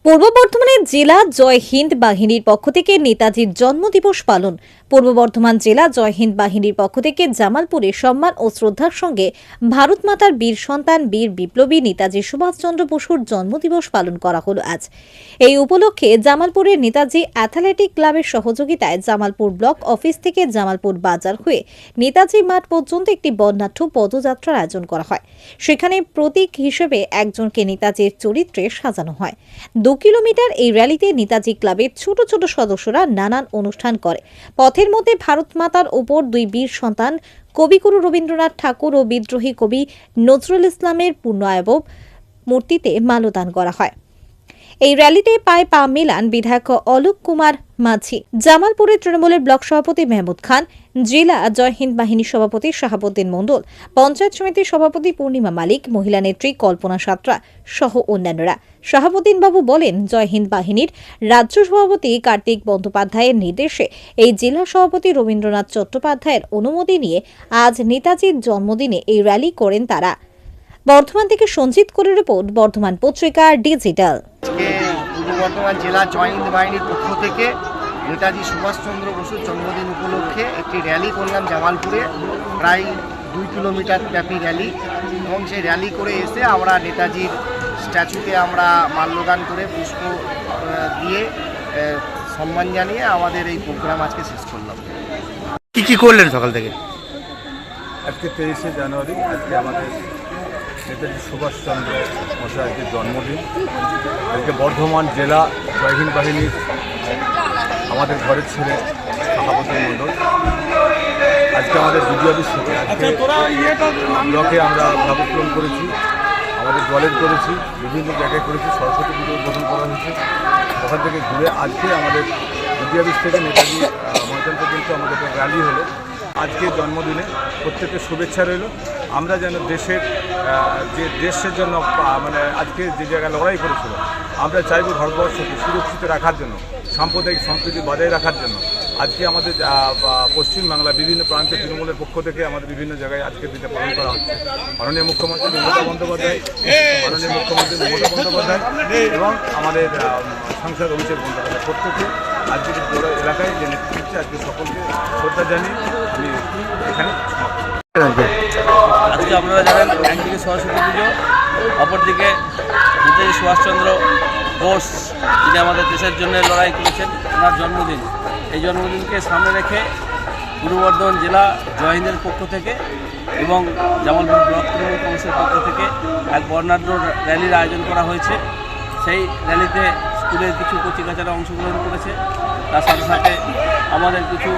পূর্ব বর্ধমানের জেলা জয় হিন্দ বাহিনীর পক্ষ থেকে নেতাজির জন্মদিবস পালন। পূর্ব বর্ধমান জেলা জয় হিন্দ বাহিনীর পক্ষ থেকে জামালপুরে সম্মান ও শ্রদ্ধার সঙ্গে ভারত মাতার বীর সন্তান বীর বিপ্লবী নেতাজি সুভাষচন্দ্র বসুর জন্মদিবস পালন করা হলো আজ। এই উপলক্ষে জামালপুরের নেতাজি অ্যাথলেটিক ক্লাবের সহযোগিতায় জামালপুর ব্লক অফিস থেকে জামালপুর বাজার হয়ে নেতাজি মাঠ পর্যন্ত একটি বর্ণাঢ্য পদযাত্রার আয়োজন করা হয়। সেখানে প্রতীক হিসেবে একজনকে নেতাজির চরিত্রে সাজানো হয়। 2 কিলোমিটার এই র্যালিতে নেতাজি ক্লাবের ছোট ছোট সদস্যরা নানান অনুষ্ঠান করে। পথের মধ্যে ভারত মাতার ওপর 2 বীর সন্তান কবিগুরু রবীন্দ্রনাথ ঠাকুর ও বিদ্রোহী কবি নজরুল ইসলামের পূর্ণায়ব মূর্তিতে মাল্যদান করা হয়। এই র্যালিতে পায়ে পা মেলান বিধায়ক অলোক কুমার মাঝি, জামালপুরের তৃণমূলের ব্লক সভাপতি মেহমুদ খান, জেলা জয় হিন্দ বাহিনীর সভাপতি শাহাবুদ্দিন মণ্ডল, পঞ্চায়েত সমিতির সভাপতি পূর্ণিমা মালিক, মহিলা নেত্রী কল্পনা সাঁতরা সহ অন্যান্যরা। শাহাবুদ্দিন বাবু বলেন, জয় হিন্দ বাহিনীর রাজ্য সভাপতি কার্তিক বন্দ্যোপাধ্যায়ের নির্দেশে এই জেলা সভাপতি রবীন্দ্রনাথ চট্টোপাধ্যায়ের অনুমতি নিয়ে আজ নেতাজির জন্মদিনে এই র্যালি করেন তারা। বর্ধমান থেকে সঞ্জিত কোরের রিপোর্ট, বর্ধমান পত্রিকা ডিজিটাল। পূর্ব বর্ধমান জেলা জয় হিন্দ বাহিনীর পক্ষ থেকে নেতাজি সুভাষচন্দ্র বসুর জন্মদিন উপলক্ষে একটি র্যালি করলাম জামালপুরে, প্রায় 2 কিলোমিটার ব্যাপী র্যালি। এবং সেই র্যালি করে এসে আমরা নেতাজির স্ট্যাচুতে আমরা মাল্যদান করে পুষ্প দিয়ে সম্মান জানিয়ে আমাদের এই প্রোগ্রাম আজকে শেষ করলাম। কি করলেন সকাল থেকে? আজকে 23শে জানুয়ারি, আজকে আমাদের নেতাজি সুভাষচন্দ্র মশাইয়ের জন্মদিন। আজকে বর্ধমান জেলা জয় হিন্দ বাহিনীর আমাদের ঘরের ছেলে শাহাবুদ্দিন মণ্ডল আজকে আমাদের বিডিও অফিস থেকে আজকে ব্লকে আমরা ভাবুকরণ করেছি, আমাদের দলের করেছি, বিভিন্ন জায়গায় করেছি, সরস্বতী পুজো উদ্বোধন করা হয়েছে। ওখান থেকে ঘুরে আজকে আমাদের বিডিও অফিস থেকে নেতাজি ময়দান পর্যন্ত আমাদের একটা র্যালি হলো। আজকে জন্মদিনে প্রত্যেকের শুভেচ্ছা রইল। আমরা যেন দেশের জন্য মানে আজকে যে জায়গায় লড়াই করেছিল, আমরা চাইব ভারতবর্ষকে সুরক্ষিত রাখার জন্য, সাম্প্রদায়িক সম্প্রীতি বজায় রাখার জন্য। আজকে আমাদের পশ্চিমবাংলা বিভিন্ন প্রান্তে তৃণমূলের পক্ষ থেকে আমাদের বিভিন্ন জায়গায় আজকের দিনে পালন করা হচ্ছে। মাননীয় মুখ্যমন্ত্রী মমতা বন্দ্যোপাধ্যায় এবং আমাদের সাংসদ অভিষেক বন্দ্যোপাধ্যায় প্রত্যেকে আজকে বড় এলাকায় যে নেতৃত্বে আজকে সকলকে শ্রদ্ধা জানিয়ে আমি এখানে আজকে আপনারা জানেন, একদিকে সরস্বতী পুজো, অপরদিকে নেতাজি সুভাষচন্দ্র বোস যিনি আমাদের দেশের জন্য লড়াই করেছেন, ওনার জন্মদিন। এই জন্মদিনকে সামনে রেখে পূর্ব বর্ধমান জেলা জয় হিন্দের পক্ষ থেকে এবং জামালপুর ব্লক তৃণমূল কংগ্রেসের পক্ষ থেকে এক বর্ণাঢ্য র্যালির আয়োজন করা হয়েছে। সেই র্যালিতে স্কুলের কিছু কচিকাচারা অংশগ্রহণ করেছে, তার সাথে সাথে আমাদের কিছু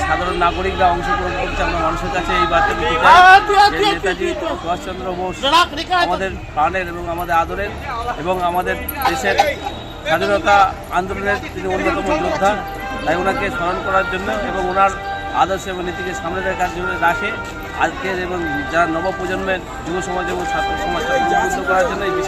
সাধারণ নাগরিকরা অংশগ্রহণ করছে। আমরা মানুষের কাছে এই বার্তা দিতে চাই যে নেতাজি সুভাষচন্দ্র বোস আমাদের প্রাণের এবং আমাদের আদরের এবং আমাদের দেশের স্বাধীনতা আন্দোলনের তিনি অন্যতম যোদ্ধা। তাই ওনাকে স্মরণ করার জন্য এবং ওনার আদর্শ এবং নীতিকে সামনে রাখার জন্য রাখে আজকের এবং যারা নবপ্রজন্মের যুব সমাজ এবং ছাত্র সমাজকে উদ্বুদ্ধ করার জন্য এই বিশেষ